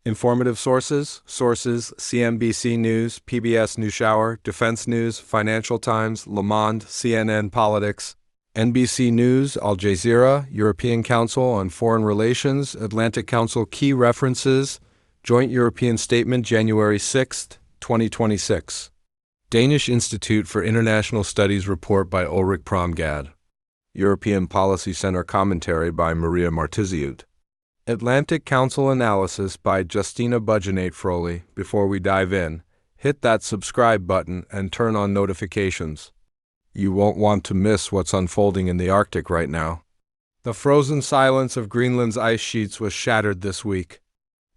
Informative sources, CNBC News, PBS NewsHour, Defense News, Financial Times, Le Monde, CNN Politics, NBC News, Al Jazeera, European Council on Foreign Relations, Atlantic Council Key References, Joint European Statement, January 6, 2026. Danish Institute for International Studies report by Ulrik Promgad. European Policy Center commentary by Maria Martiziut. Atlantic Council analysis by Justina Budgenate-Froley. Before we dive in, hit that subscribe button and turn on notifications. You won't want to miss what's unfolding in the Arctic right now. The frozen silence of Greenland's ice sheets was shattered this week.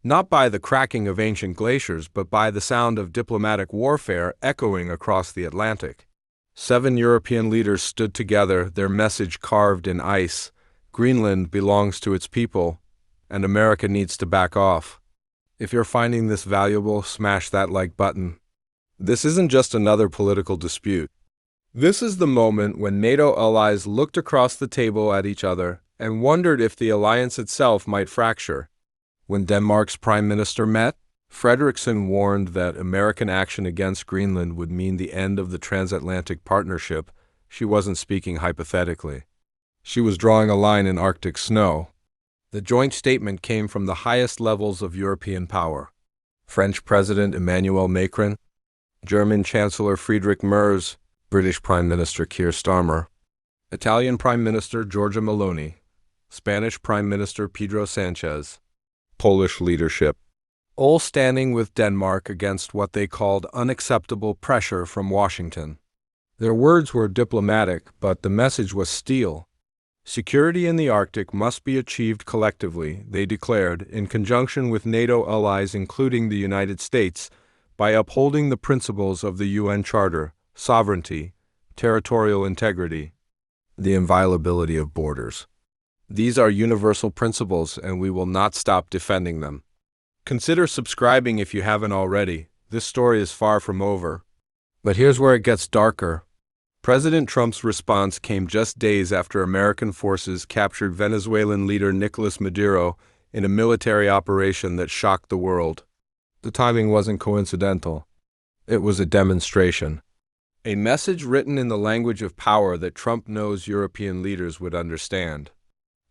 Not by the cracking of ancient glaciers, but by the sound of diplomatic warfare echoing across the Atlantic. 7 European leaders stood together, their message carved in ice. Greenland belongs to its people, and America needs to back off. If you're finding this valuable, smash that like button. This isn't just another political dispute. This is the moment when NATO allies looked across the table at each other and wondered if the alliance itself might fracture. When Denmark's Prime Minister met, Frederiksen warned that American action against Greenland would mean the end of the Transatlantic partnership. She wasn't speaking hypothetically. She was drawing a line in Arctic snow. The joint statement came from the highest levels of European power. French President Emmanuel Macron, German Chancellor Friedrich Merz, British Prime Minister Keir Starmer, Italian Prime Minister Giorgia Meloni, Spanish Prime Minister Pedro Sanchez, Polish leadership, all standing with Denmark against what they called unacceptable pressure from Washington. Their words were diplomatic, but the message was steel. Security in the Arctic must be achieved collectively, they declared, in conjunction with NATO allies including the United States, by upholding the principles of the UN Charter: sovereignty, territorial integrity, the inviolability of borders. These are universal principles, and we will not stop defending them. Consider subscribing if you haven't already. This story is far from over. But here's where it gets darker. President Trump's response came just days after American forces captured Venezuelan leader Nicolas Maduro in a military operation that shocked the world. The timing wasn't coincidental. It was a demonstration. A message written in the language of power that Trump knows European leaders would understand.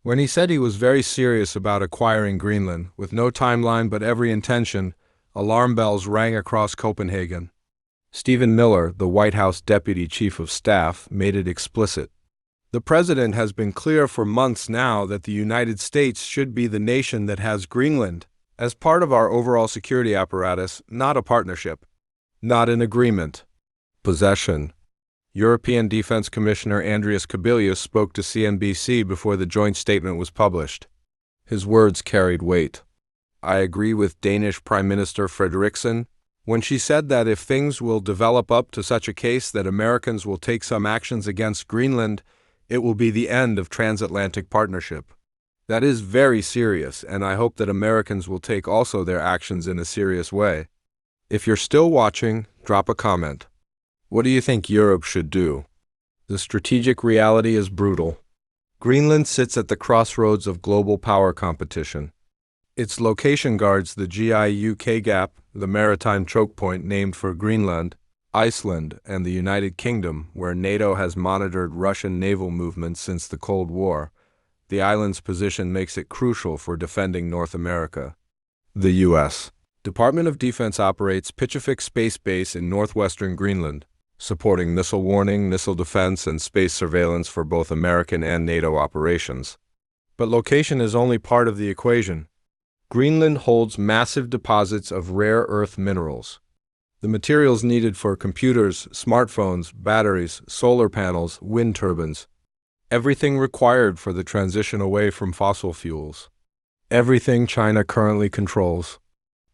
When he said he was very serious about acquiring Greenland, with no timeline but every intention, alarm bells rang across Copenhagen. Stephen Miller, the White House Deputy Chief of Staff, made it explicit. The president has been clear for months now that the United States should be the nation that has Greenland, as part of our overall security apparatus, not a partnership, not an agreement. Possession. European Defense Commissioner Andreas Kubilius spoke to CNBC before the joint statement was published. His words carried weight. I agree with Danish Prime Minister Frederiksen when she said that if things will develop up to such a case that Americans will take some actions against Greenland, it will be the end of transatlantic partnership. That is very serious, and I hope that Americans will take also their actions in a serious way. If you're still watching, drop a comment. What do you think Europe should do? The strategic reality is brutal. Greenland sits at the crossroads of global power competition. Its location guards the GI-UK gap, the maritime choke point named for Greenland, Iceland, and the United Kingdom, where NATO has monitored Russian naval movements since the Cold War. The island's position makes it crucial for defending North America. The U.S. Department of Defense operates Pichafik Space Base in northwestern Greenland, supporting missile warning, missile defense, and space surveillance for both American and NATO operations. But location is only part of the equation. Greenland holds massive deposits of rare earth minerals. The materials needed for computers, smartphones, batteries, solar panels, wind turbines. Everything required for the transition away from fossil fuels. Everything China currently controls.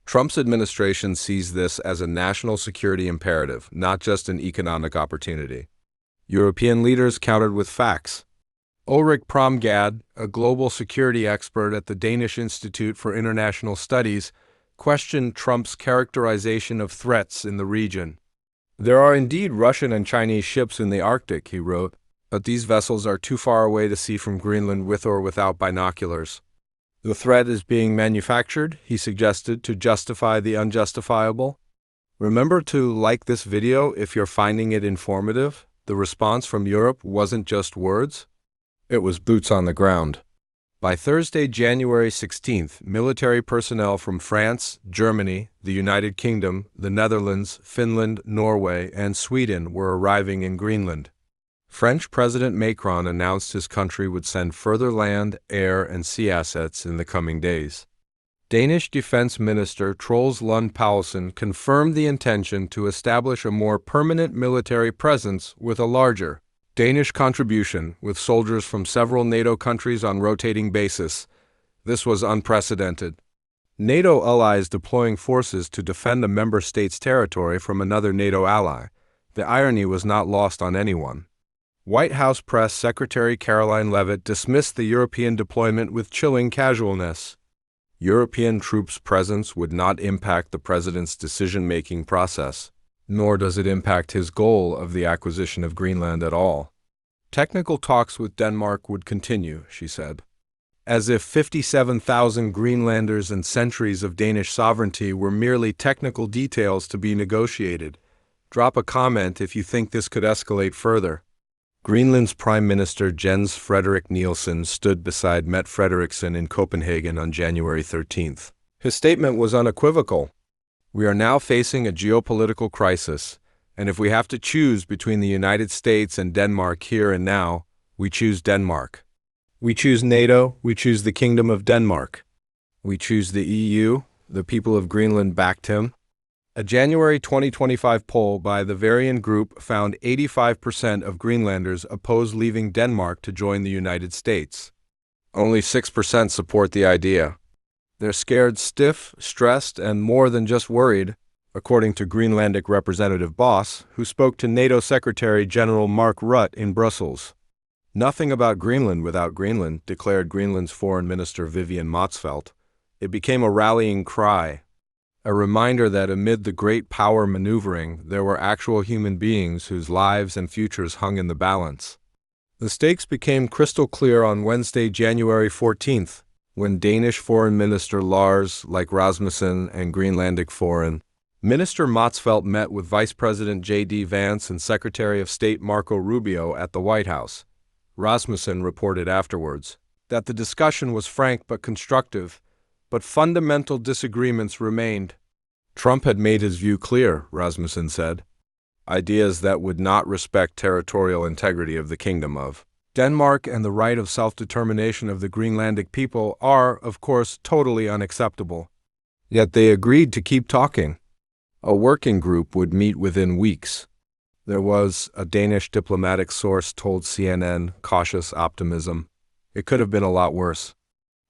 Trump's administration sees this as a national security imperative, not just an economic opportunity. European leaders countered with facts. Ulrik Promgad, a global security expert at the Danish Institute for International Studies, questioned Trump's characterization of threats in the region. There are indeed Russian and Chinese ships in the Arctic, he wrote, but these vessels are too far away to see from Greenland with or without binoculars. The threat is being manufactured, he suggested, to justify the unjustifiable. Remember to like this video if you're finding it informative. The response from Europe wasn't just words. It was boots on the ground. By Thursday, January 16th, military personnel from France, Germany, the United Kingdom, the Netherlands, Finland, Norway, and Sweden were arriving in Greenland. French President Macron announced his country would send further land, air, and sea assets in the coming days. Danish Defense Minister Troels Lund Poulsen confirmed the intention to establish a more permanent military presence with a larger Danish contribution, with soldiers from several NATO countries on rotating basis. This was unprecedented. NATO allies deploying forces to defend a member state's territory from another NATO ally. The irony was not lost on anyone. White House Press Secretary Caroline Leavitt dismissed the European deployment with chilling casualness. European troops' presence would not impact the president's decision-making process, nor does it impact his goal of the acquisition of Greenland at all. Technical talks with Denmark would continue, she said. As if 57,000 Greenlanders and centuries of Danish sovereignty were merely technical details to be negotiated. Drop a comment if you think this could escalate further. Greenland's Prime Minister Jens Frederik Nielsen stood beside Mette Frederiksen in Copenhagen on January 13th. His statement was unequivocal. We are now facing a geopolitical crisis, and if we have to choose between the United States and Denmark here and now, we choose Denmark. We choose NATO, we choose the Kingdom of Denmark. We choose the EU, the people of Greenland backed him. A January 2025 poll by the Varian Group found 85% of Greenlanders oppose leaving Denmark to join the United States. Only 6% support the idea. They're scared stiff, stressed, and more than just worried, according to Greenlandic Representative Boss, who spoke to NATO Secretary General Mark Rutte in Brussels. Nothing about Greenland without Greenland, declared Greenland's Foreign Minister Vivian Motzfeldt. It became a rallying cry. A reminder that amid the great power maneuvering, there were actual human beings whose lives and futures hung in the balance. The stakes became crystal clear on Wednesday, January 14th, when Danish Foreign Minister Lars Løkke Rasmussen and Greenlandic Foreign Minister Motzfeldt met with Vice President J.D. Vance and Secretary of State Marco Rubio at the White House. Rasmussen reported afterwards that the discussion was frank but constructive, but fundamental disagreements remained. Trump had made his view clear, Rasmussen said. Ideas that would not respect territorial integrity of the Kingdom of Denmark and the right of self-determination of the Greenlandic people are, of course, totally unacceptable. Yet they agreed to keep talking. A working group would meet within weeks. There was, a Danish diplomatic source told CNN, cautious optimism. It could have been a lot worse.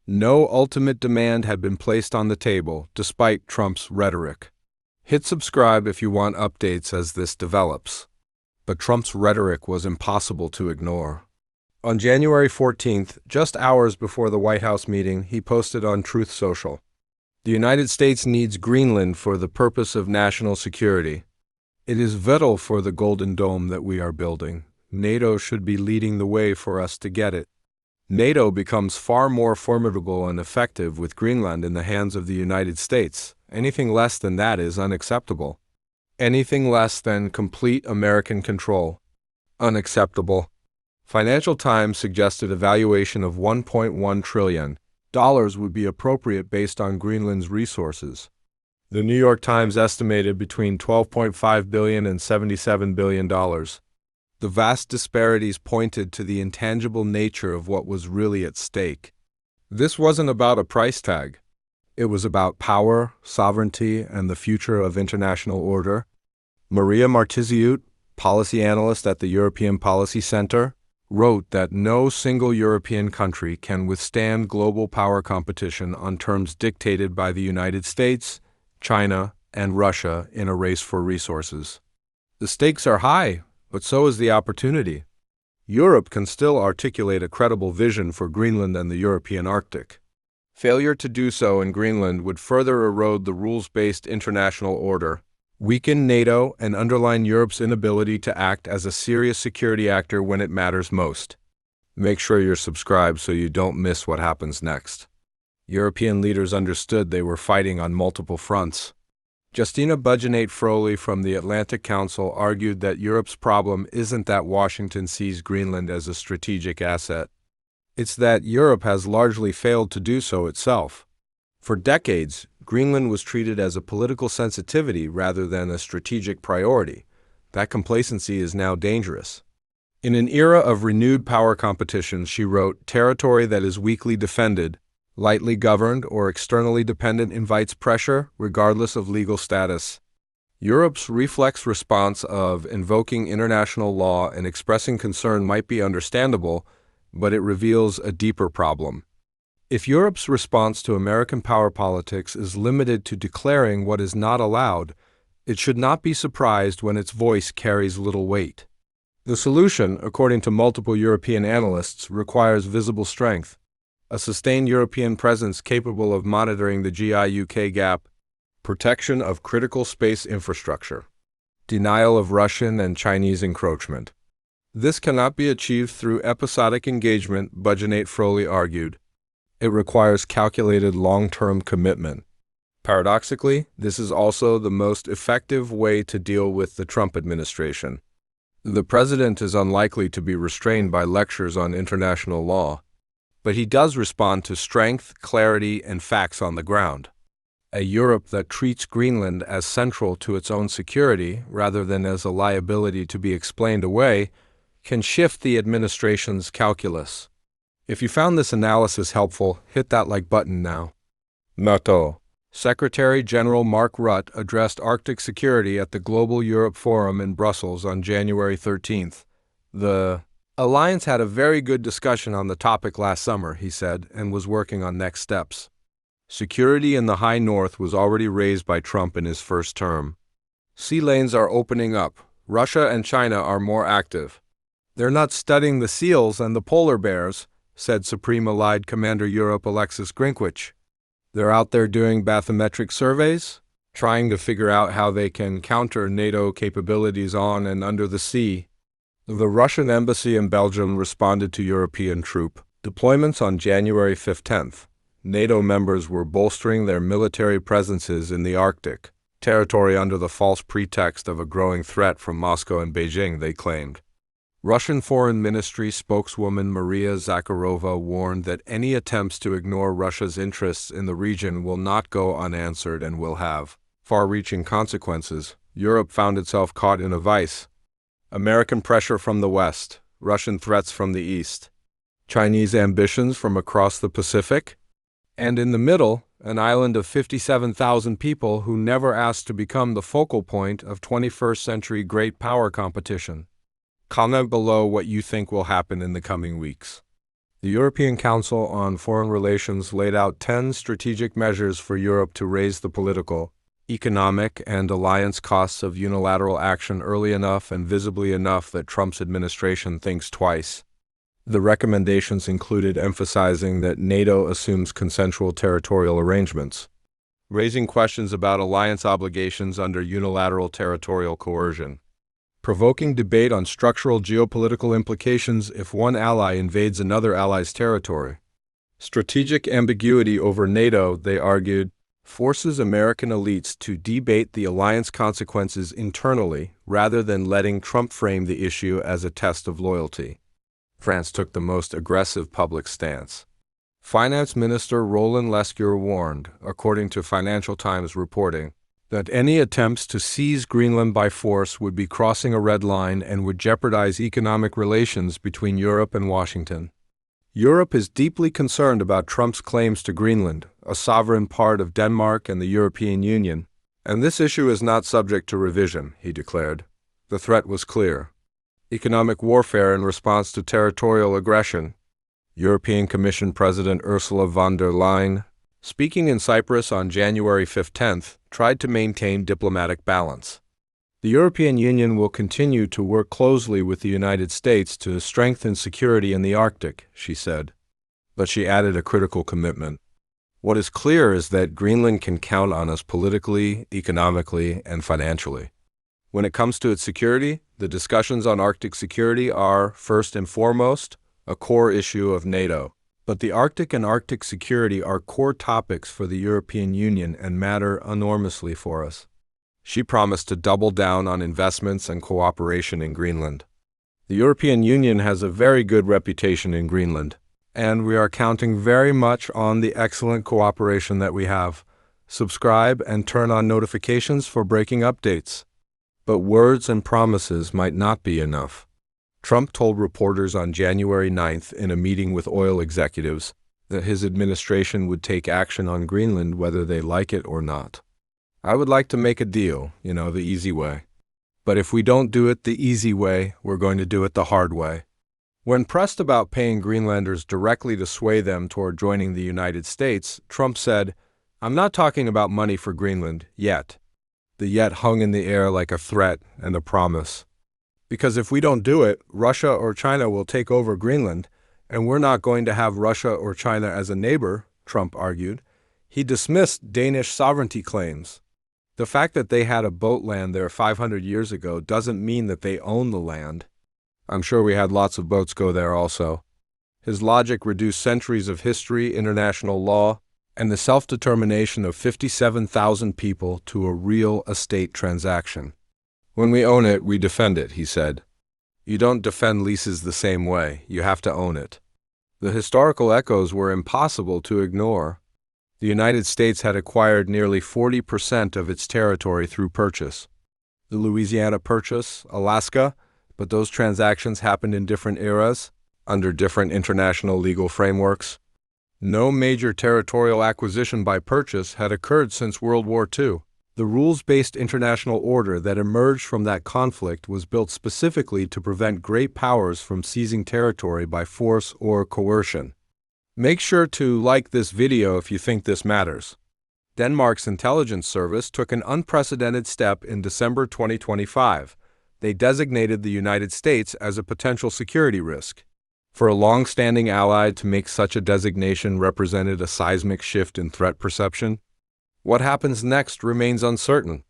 No ultimate demand had been placed on the table, despite Trump's rhetoric. Hit subscribe if you want updates as this develops. But Trump's rhetoric was impossible to ignore. On January 14th, just hours before the White House meeting, he posted on Truth Social, "The United States needs Greenland for the purpose of national security. It is vital for the Golden Dome that we are building. NATO should be leading the way for us to get it. NATO becomes far more formidable and effective with Greenland in the hands of the United States. Anything less than that is unacceptable. Anything less than complete American control. Unacceptable." Financial Times suggested a valuation of $1.1 trillion would be appropriate based on Greenland's resources. The New York Times estimated between $12.5 billion and $77 billion. The vast disparities pointed to the intangible nature of what was really at stake. This wasn't about a price tag. It was about power, sovereignty, and the future of international order. Maria Martiziut, policy analyst at the European Policy Center, wrote that no single European country can withstand global power competition on terms dictated by the United States, China, and Russia in a race for resources. The stakes are high, but so is the opportunity. Europe can still articulate a credible vision for Greenland and the European Arctic. Failure to do so in Greenland would further erode the rules-based international order, weaken NATO, and underline Europe's inability to act as a serious security actor when it matters most. Make sure you're subscribed so you don't miss what happens next. European leaders understood they were fighting on multiple fronts. Justina Budgenate-Froley from the Atlantic Council argued that Europe's problem isn't that Washington sees Greenland as a strategic asset. It's that Europe has largely failed to do so itself. For decades, Greenland was treated as a political sensitivity rather than a strategic priority. That complacency is now dangerous. In an era of renewed power competition, she wrote, "Territory that is weakly defended, lightly governed, or externally dependent invites pressure, regardless of legal status." Europe's reflex response of invoking international law and expressing concern might be understandable, but it reveals a deeper problem. If Europe's response to American power politics is limited to declaring what is not allowed, it should not be surprised when its voice carries little weight. The solution, according to multiple European analysts, requires visible strength, a sustained European presence capable of monitoring the GI-UK gap, protection of critical space infrastructure, denial of Russian and Chinese encroachment. This cannot be achieved through episodic engagement, Budgenate-Froley argued. It requires calculated long-term commitment. Paradoxically, this is also the most effective way to deal with the Trump administration. The president is unlikely to be restrained by lectures on international law, but he does respond to strength, clarity, and facts on the ground. A Europe that treats Greenland as central to its own security rather than as a liability to be explained away can shift the administration's calculus. If you found this analysis helpful, hit that like button now. NATO. Secretary General Mark Rutte addressed Arctic security at the Global Europe Forum in Brussels on January 13th. The alliance had a very good discussion on the topic last summer, he said, and was working on next steps. Security in the high north was already raised by Trump in his first term. Sea lanes are opening up. Russia and China are more active. They're not studying the seals and the polar bears, said Supreme Allied Commander Europe Alexis Grinkwich. They're out there doing bathymetric surveys, trying to figure out how they can counter NATO capabilities on and under the sea. The Russian embassy in Belgium responded to European troop deployments on January 15th. NATO members were bolstering their military presences in the Arctic territory under the false pretext of a growing threat from Moscow and Beijing, they claimed. Russian Foreign Ministry spokeswoman Maria Zakharova warned that any attempts to ignore Russia's interests in the region will not go unanswered and will have far-reaching consequences. Europe found itself caught in a vice. American pressure from the West, Russian threats from the East, Chinese ambitions from across the Pacific, and in the middle, an island of 57,000 people who never asked to become the focal point of 21st century great power competition. Comment below what you think will happen in the coming weeks. The European Council on Foreign Relations laid out 10 strategic measures for Europe to raise the political, economic, and alliance costs of unilateral action early enough and visibly enough that Trump's administration thinks twice. The recommendations included emphasizing that NATO assumes consensual territorial arrangements, raising questions about alliance obligations under unilateral territorial coercion, provoking debate on structural geopolitical implications if one ally invades another ally's territory. Strategic ambiguity over NATO, they argued, forces American elites to debate the alliance consequences internally rather than letting Trump frame the issue as a test of loyalty. France took the most aggressive public stance. Finance Minister Roland Lescure warned, according to Financial Times reporting, that any attempts to seize Greenland by force would be crossing a red line and would jeopardize economic relations between Europe and Washington. Europe is deeply concerned about Trump's claims to Greenland, a sovereign part of Denmark and the European Union, and this issue is not subject to revision, he declared. The threat was clear. Economic warfare in response to territorial aggression. European Commission President Ursula von der Leyen, speaking in Cyprus on January 15th, tried to maintain diplomatic balance. The European Union will continue to work closely with the United States to strengthen security in the Arctic, she said. But she added a critical commitment. What is clear is that Greenland can count on us politically, economically, and financially. When it comes to its security, the discussions on Arctic security are, first and foremost, a core issue of NATO. But the Arctic and Arctic security are core topics for the European Union and matter enormously for us. She promised to double down on investments and cooperation in Greenland. The European Union has a very good reputation in Greenland, and we are counting very much on the excellent cooperation that we have. Subscribe and turn on notifications for breaking updates. But words and promises might not be enough. Trump told reporters on January 9th in a meeting with oil executives that his administration would take action on Greenland whether they like it or not. I would like to make a deal, the easy way. But if we don't do it the easy way, we're going to do it the hard way. When pressed about paying Greenlanders directly to sway them toward joining the United States, Trump said, "I'm not talking about money for Greenland yet." The yet hung in the air like a threat and a promise. Because if we don't do it, Russia or China will take over Greenland, and we're not going to have Russia or China as a neighbor, Trump argued. He dismissed Danish sovereignty claims. The fact that they had a boat land there 500 years ago doesn't mean that they own the land. I'm sure we had lots of boats go there also. His logic reduced centuries of history, international law, and the self-determination of 57,000 people to a real estate transaction. When we own it, we defend it, he said. You don't defend leases the same way. You have to own it. The historical echoes were impossible to ignore. The United States had acquired nearly 40% of its territory through purchase. The Louisiana Purchase, Alaska, but those transactions happened in different eras, under different international legal frameworks. No major territorial acquisition by purchase had occurred since World War II. The rules-based international order that emerged from that conflict was built specifically to prevent great powers from seizing territory by force or coercion. Make sure to like this video if you think this matters. Denmark's intelligence service took an unprecedented step in December 2025. They designated the United States as a potential security risk. For a long-standing ally to make such a designation represented a seismic shift in threat perception. What happens next remains uncertain.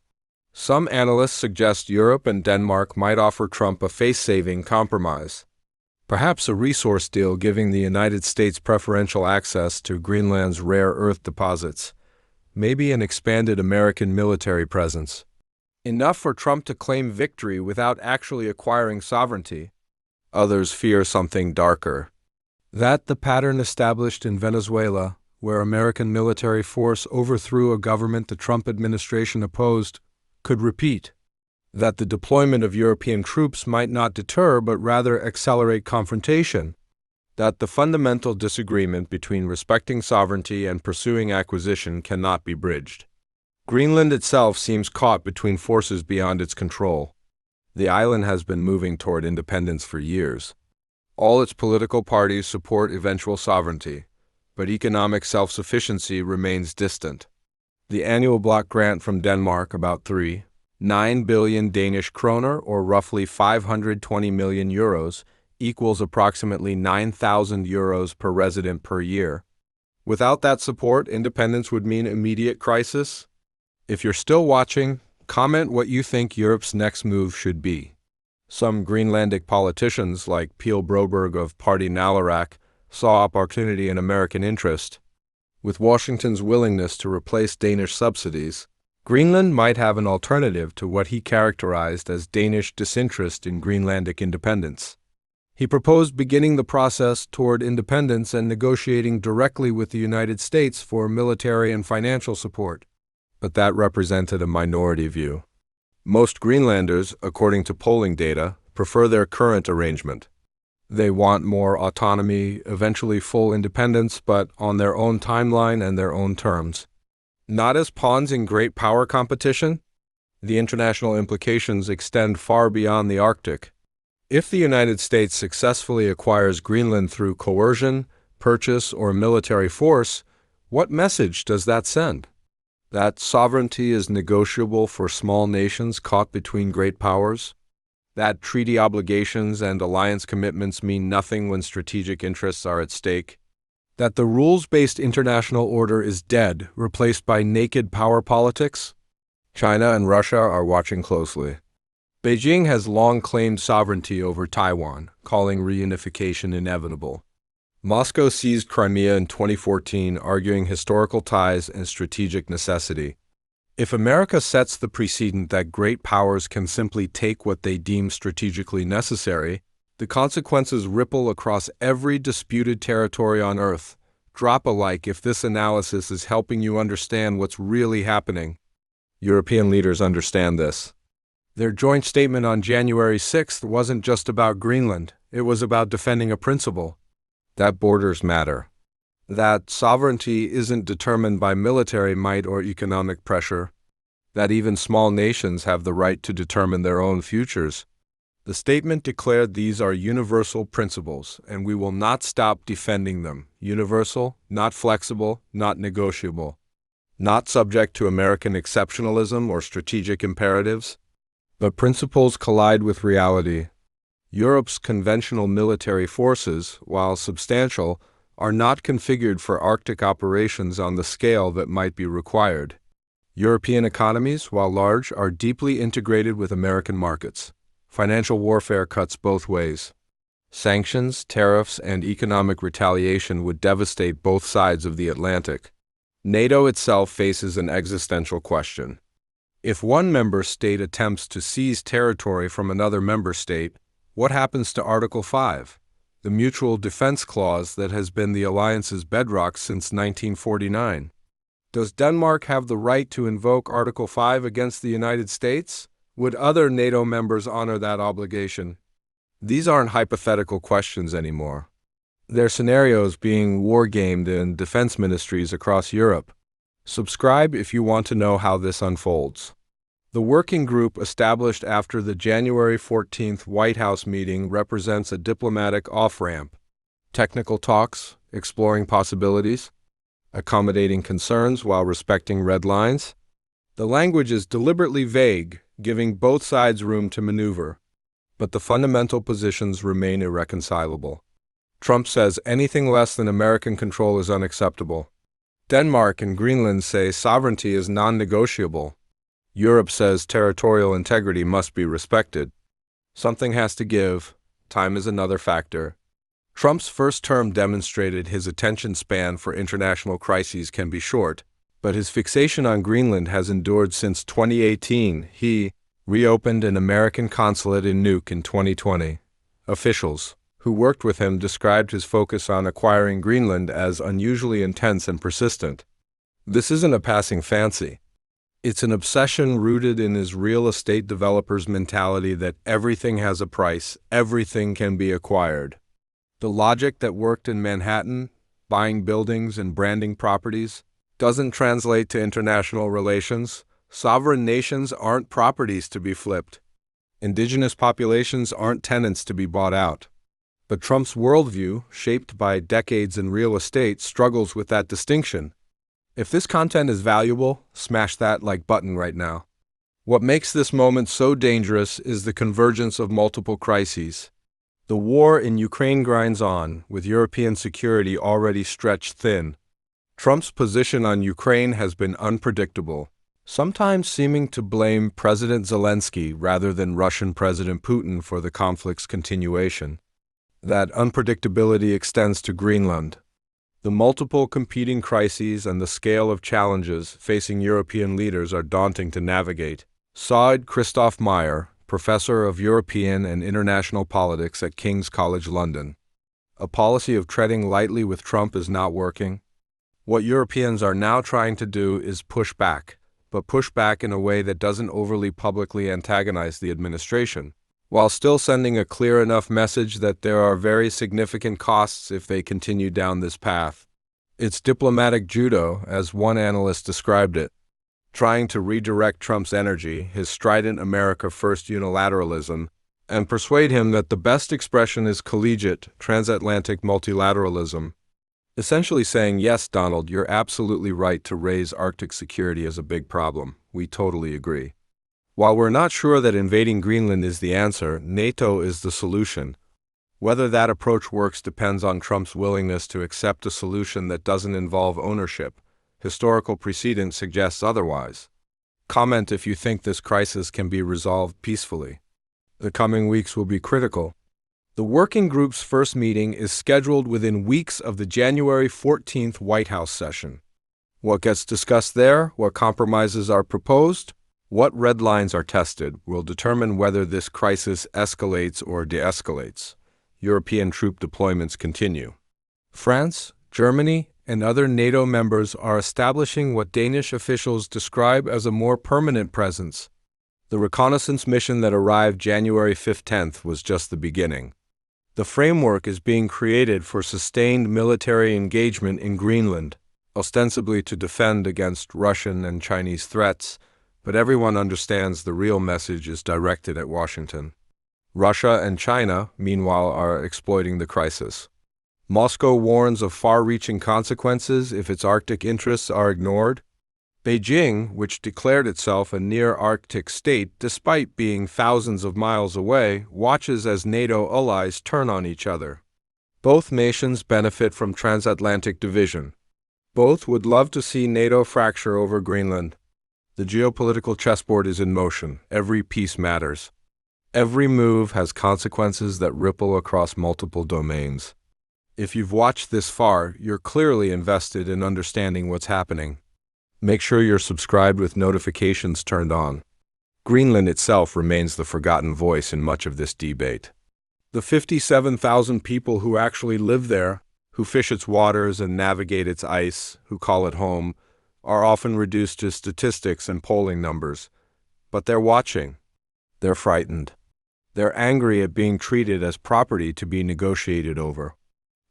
Some analysts suggest Europe and Denmark might offer Trump a face-saving compromise. Perhaps a resource deal giving the United States preferential access to Greenland's rare earth deposits. Maybe an expanded American military presence. Enough for Trump to claim victory without actually acquiring sovereignty. Others fear something darker. That the pattern established in Venezuela, where American military force overthrew a government the Trump administration opposed, could repeat. That the deployment of European troops might not deter but rather accelerate confrontation. That the fundamental disagreement between respecting sovereignty and pursuing acquisition cannot be bridged. Greenland itself seems caught between forces beyond its control. The island has been moving toward independence for years. All its political parties support eventual sovereignty, but economic self-sufficiency remains distant. The annual block grant from Denmark, about 3.9 billion Danish kroner, or roughly 520 million euros, equals approximately 9,000 euros per resident per year. Without that support, independence would mean immediate crisis. If you're still watching, comment what you think Europe's next move should be. Some Greenlandic politicians, like Peel Broberg of Party Nalarak, saw opportunity in American interest. With Washington's willingness to replace Danish subsidies, Greenland might have an alternative to what he characterized as Danish disinterest in Greenlandic independence. He proposed beginning the process toward independence and negotiating directly with the United States for military and financial support. But that represented a minority view. Most Greenlanders, according to polling data, prefer their current arrangement. They want more autonomy, eventually full independence, but on their own timeline and their own terms. Not as pawns in great power competition. The international implications extend far beyond the Arctic. If the United States successfully acquires Greenland through coercion, purchase, or military force, what message does that send? That sovereignty is negotiable for small nations caught between great powers? That treaty obligations and alliance commitments mean nothing when strategic interests are at stake? That the rules-based international order is dead, replaced by naked power politics? China and Russia are watching closely. Beijing has long claimed sovereignty over Taiwan, calling reunification inevitable. Moscow seized Crimea in 2014, arguing historical ties and strategic necessity. If America sets the precedent that great powers can simply take what they deem strategically necessary, the consequences ripple across every disputed territory on Earth. Drop a like if this analysis is helping you understand what's really happening. European leaders understand this. Their joint statement on January 6th wasn't just about Greenland, it was about defending a principle. That borders matter. That sovereignty isn't determined by military might or economic pressure. That even small nations have the right to determine their own futures. The statement declared these are universal principles, and we will not stop defending them. Universal, not flexible, not negotiable. Not subject to American exceptionalism or strategic imperatives. But principles collide with reality. Europe's conventional military forces, while substantial, are not configured for Arctic operations on the scale that might be required. European economies, while large, are deeply integrated with American markets. Financial warfare cuts both ways. Sanctions, tariffs, and economic retaliation would devastate both sides of the Atlantic. NATO itself faces an existential question. If one member state attempts to seize territory from another member state, what happens to Article 5, the mutual defense clause that has been the alliance's bedrock since 1949? Does Denmark have the right to invoke Article 5 against the United States? Would other NATO members honor that obligation? These aren't hypothetical questions anymore. They're scenarios being wargamed in defense ministries across Europe. Subscribe if you want to know how this unfolds. The working group established after the January 14th White House meeting represents a diplomatic off-ramp. Technical talks, exploring possibilities, accommodating concerns while respecting red lines. The language is deliberately vague, giving both sides room to maneuver. But the fundamental positions remain irreconcilable. Trump says anything less than American control is unacceptable. Denmark and Greenland say sovereignty is non-negotiable. Europe says territorial integrity must be respected. Something has to give. Time is another factor. Trump's first term demonstrated his attention span for international crises can be short, but his fixation on Greenland has endured since 2018. He reopened an American consulate in Nuuk in 2020. Officials who worked with him described his focus on acquiring Greenland as unusually intense and persistent. This isn't a passing fancy. It's an obsession rooted in his real estate developer's mentality that everything has a price, everything can be acquired. The logic that worked in Manhattan, buying buildings and branding properties, doesn't translate to international relations. Sovereign nations aren't properties to be flipped. Indigenous populations aren't tenants to be bought out. But Trump's worldview, shaped by decades in real estate, struggles with that distinction. If this content is valuable, smash that like button right now. What makes this moment so dangerous is the convergence of multiple crises. The war in Ukraine grinds on, with European security already stretched thin. Trump's position on Ukraine has been unpredictable, sometimes seeming to blame President Zelensky rather than Russian President Putin for the conflict's continuation. That unpredictability extends to Greenland. The multiple competing crises and the scale of challenges facing European leaders are daunting to navigate. Saad Christoph Meyer, professor of European and international politics at King's College London. A policy of treading lightly with Trump is not working. What Europeans are now trying to do is push back, but push back in a way that doesn't overly publicly antagonize the administration, while still sending a clear enough message that there are very significant costs if they continue down this path. It's diplomatic judo, as one analyst described it, trying to redirect Trump's energy, his strident America First unilateralism, and persuade him that the best expression is collegiate, transatlantic multilateralism. Essentially saying, yes, Donald, you're absolutely right to raise Arctic security as a big problem. We totally agree. While we're not sure that invading Greenland is the answer, NATO is the solution. Whether that approach works depends on Trump's willingness to accept a solution that doesn't involve ownership. Historical precedent suggests otherwise. Comment if you think this crisis can be resolved peacefully. The coming weeks will be critical. The working group's first meeting is scheduled within weeks of the January 14th White House session. What gets discussed there, what compromises are proposed, what red lines are tested will determine whether this crisis escalates or de-escalates. European troop deployments continue. France, Germany, and other NATO members are establishing what Danish officials describe as a more permanent presence. The reconnaissance mission that arrived January 15th was just the beginning. The framework is being created for sustained military engagement in Greenland, ostensibly to defend against Russian and Chinese threats, but everyone understands the real message is directed at Washington. Russia and China, meanwhile, are exploiting the crisis. Moscow warns of far-reaching consequences if its Arctic interests are ignored. Beijing, which declared itself a near-Arctic state despite being thousands of miles away, watches as NATO allies turn on each other. Both nations benefit from transatlantic division. Both would love to see NATO fracture over Greenland. The geopolitical chessboard is in motion. Every piece matters. Every move has consequences that ripple across multiple domains. If you've watched this far, you're clearly invested in understanding what's happening. Make sure you're subscribed with notifications turned on. Greenland itself remains the forgotten voice in much of this debate. The 57,000 people who actually live there, who fish its waters and navigate its ice, who call it home, are often reduced to statistics and polling numbers. But they're watching. They're frightened. They're angry at being treated as property to be negotiated over.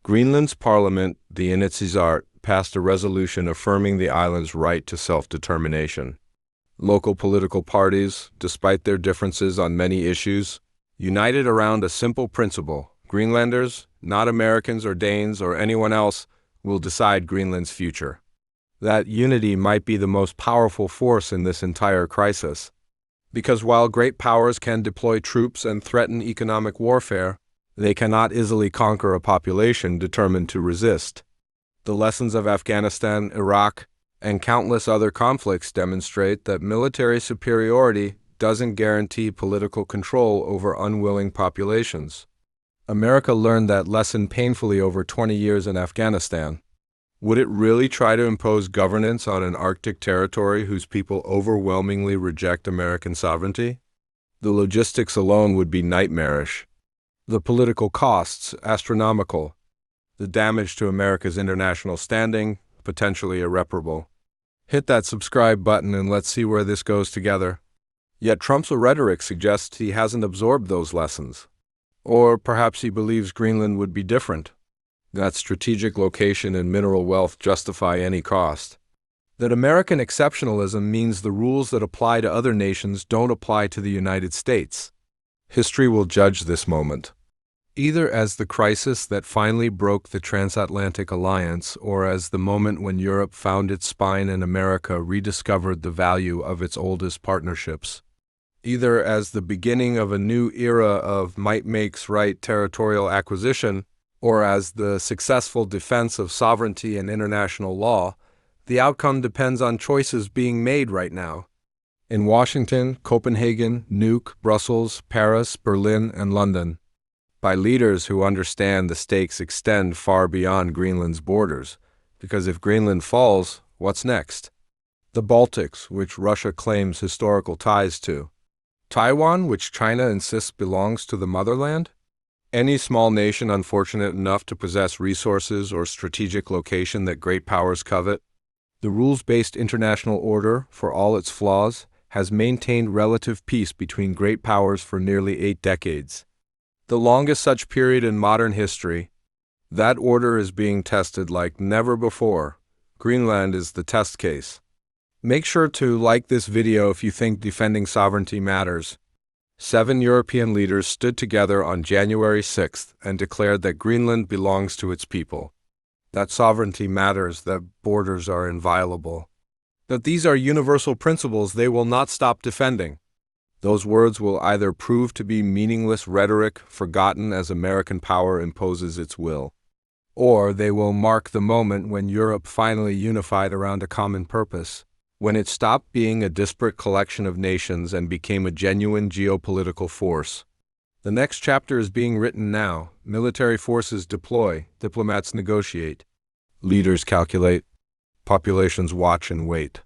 Greenland's parliament, the Inatsisartut, passed a resolution affirming the island's right to self-determination. Local political parties, despite their differences on many issues, united around a simple principle: Greenlanders, not Americans or Danes or anyone else, will decide Greenland's future. That unity might be the most powerful force in this entire crisis. Because while great powers can deploy troops and threaten economic warfare, they cannot easily conquer a population determined to resist. The lessons of Afghanistan, Iraq, and countless other conflicts demonstrate that military superiority doesn't guarantee political control over unwilling populations. America learned that lesson painfully over 20 years in Afghanistan. Would it really try to impose governance on an Arctic territory whose people overwhelmingly reject American sovereignty? The logistics alone would be nightmarish. The political costs, astronomical. The damage to America's international standing, potentially irreparable. Hit that subscribe button and let's see where this goes together. Yet Trump's rhetoric suggests he hasn't absorbed those lessons. Or perhaps he believes Greenland would be different. That strategic location and mineral wealth justify any cost. That American exceptionalism means the rules that apply to other nations don't apply to the United States. History will judge this moment, either as the crisis that finally broke the Transatlantic alliance or as the moment when Europe found its spine and America rediscovered the value of its oldest partnerships. Either as the beginning of a new era of might makes right territorial acquisition, or as the successful defense of sovereignty and international law. The outcome depends on choices being made right now. In Washington, Copenhagen, Nuuk, Brussels, Paris, Berlin, and London. By leaders who understand the stakes extend far beyond Greenland's borders, because if Greenland falls, what's next? The Baltics, which Russia claims historical ties to. Taiwan, which China insists belongs to the motherland? Any small nation unfortunate enough to possess resources or strategic location that great powers covet? The rules-based international order, for all its flaws, has maintained relative peace between great powers for nearly 8 decades. The longest such period in modern history. That order is being tested like never before. Greenland is the test case. Make sure to like this video if you think defending sovereignty matters. 7 European leaders stood together on January 6th and declared that Greenland belongs to its people, that sovereignty matters, that borders are inviolable, that these are universal principles they will not stop defending. Those words will either prove to be meaningless rhetoric forgotten as American power imposes its will, or they will mark the moment when Europe finally unified around a common purpose, when it stopped being a disparate collection of nations and became a genuine geopolitical force. The next chapter is being written now. Military forces deploy, diplomats negotiate, leaders calculate, populations watch and wait.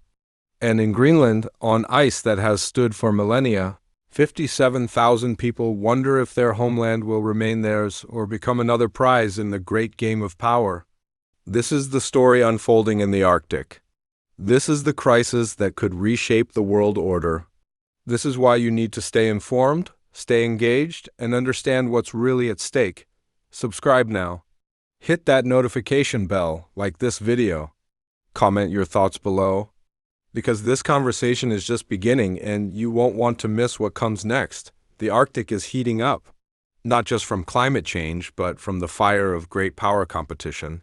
And in Greenland, on ice that has stood for millennia, 57,000 people wonder if their homeland will remain theirs or become another prize in the great game of power. This is the story unfolding in the Arctic. This is the crisis that could reshape the world order. This is why you need to stay informed, stay engaged, and understand what's really at stake. Subscribe now. Hit that notification bell, like this video. Comment your thoughts below, because this conversation is just beginning and you won't want to miss what comes next. The Arctic is heating up, not just from climate change, but from the fire of great power competition.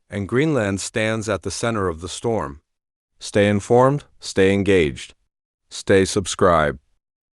And Greenland stands at the center of the storm. Stay informed, stay engaged, stay subscribed.